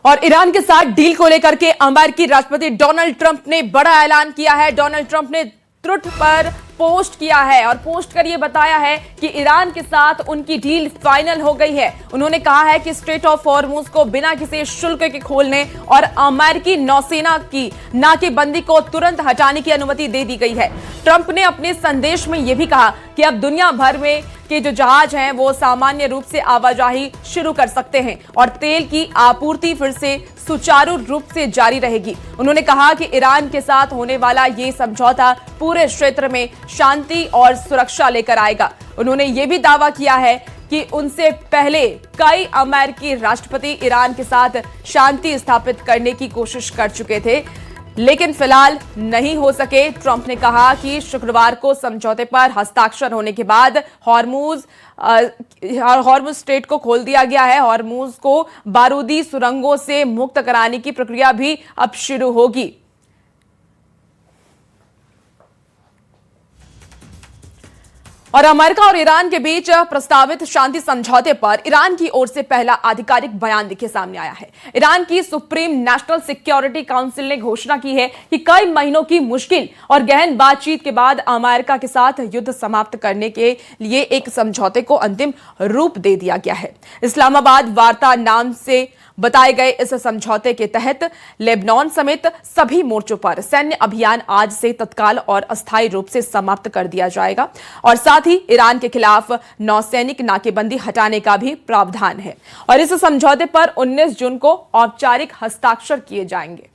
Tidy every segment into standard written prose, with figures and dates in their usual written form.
और ईरान के साथ डील को लेकर के अमेरिकी राष्ट्रपति डोनाल्ड ट्रंप ने बड़ा ऐलान किया है। डोनाल्ड ट्रंप ने ट्रुथ पर पोस्ट किया है और पोस्ट कर ये बताया है कि ईरान के साथ उनकी डील फाइनल हो गई है। उन्होंने कहा है कि स्ट्रेट ऑफ हॉर्मुज को बिना किसी शुल्क के खोलने और अमेरिकी नौसेना की नाकेबंदी को तुरंत हटाने की अनुमति दे दी गई है। ट्रंप ने अपने संदेश में यह भी कहा कि अब दुनिया भर में के जो जहाज हैं वो सामान्य रूप से आवाजाही शुरू कर सकते हैं और तेल की आपूर्ति फिर से सुचारू रूप से जारी रहेगी। उन्होंने कहा कि ईरान के साथ होने वाला ये समझौता पूरे क्षेत्र में शांति और सुरक्षा लेकर आएगा। उन्होंने ये भी दावा किया है कि उनसे पहले कई अमेरिकी राष्ट्रपति ईरान के साथ शांति स्थापित करने की कोशिश कर चुके थे, लेकिन फिलहाल नहीं हो सके। ट्रंप ने कहा कि शुक्रवार को समझौते पर हस्ताक्षर होने के बाद हॉर्मुज स्ट्रेट को खोल दिया गया है। हॉर्मुज को बारूदी सुरंगों से मुक्त कराने की प्रक्रिया भी अब शुरू होगी। और अमेरिका और ईरान के बीच प्रस्तावित शांति समझौते पर ईरान की ओर से पहला आधिकारिक बयान देखिए सामने आया है। ईरान की सुप्रीम नेशनल सिक्योरिटी काउंसिल ने घोषणा की है कि कई महीनों की मुश्किल और गहन बातचीत के बाद अमेरिका के साथ युद्ध समाप्त करने के लिए एक समझौते को अंतिम रूप दे दिया गया है। इस्लामाबाद वार्ता नाम से बताए गए इस समझौते के तहत लेबनान समेत सभी मोर्चों पर सैन्य अभियान आज से तत्काल और अस्थायी रूप से समाप्त कर दिया जाएगा और साथ ही ईरान के खिलाफ नौसैनिक नाकेबंदी हटाने का भी प्रावधान है और इस समझौते पर 19 जून को औपचारिक हस्ताक्षर किए जाएंगे।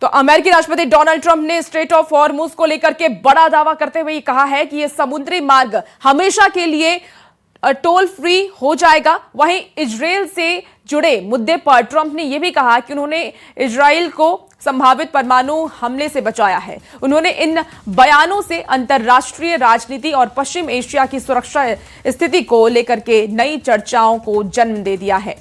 तो अमेरिकी राष्ट्रपति डोनाल्ड ट्रंप ने स्ट्रेट ऑफ हॉर्मुज को लेकर के बड़ा दावा करते हुए कहा है कि यह समुद्री मार्ग हमेशा के लिए टोल फ्री हो जाएगा। वहीं इजरायल से जुड़े मुद्दे पर ट्रंप ने यह भी कहा कि उन्होंने इजरायल को संभावित परमाणु हमले से बचाया है। उन्होंने इन बयानों से अंतर्राष्ट्रीय राजनीति और पश्चिम एशिया की सुरक्षा स्थिति को लेकर के नई चर्चाओं को जन्म दे दिया है।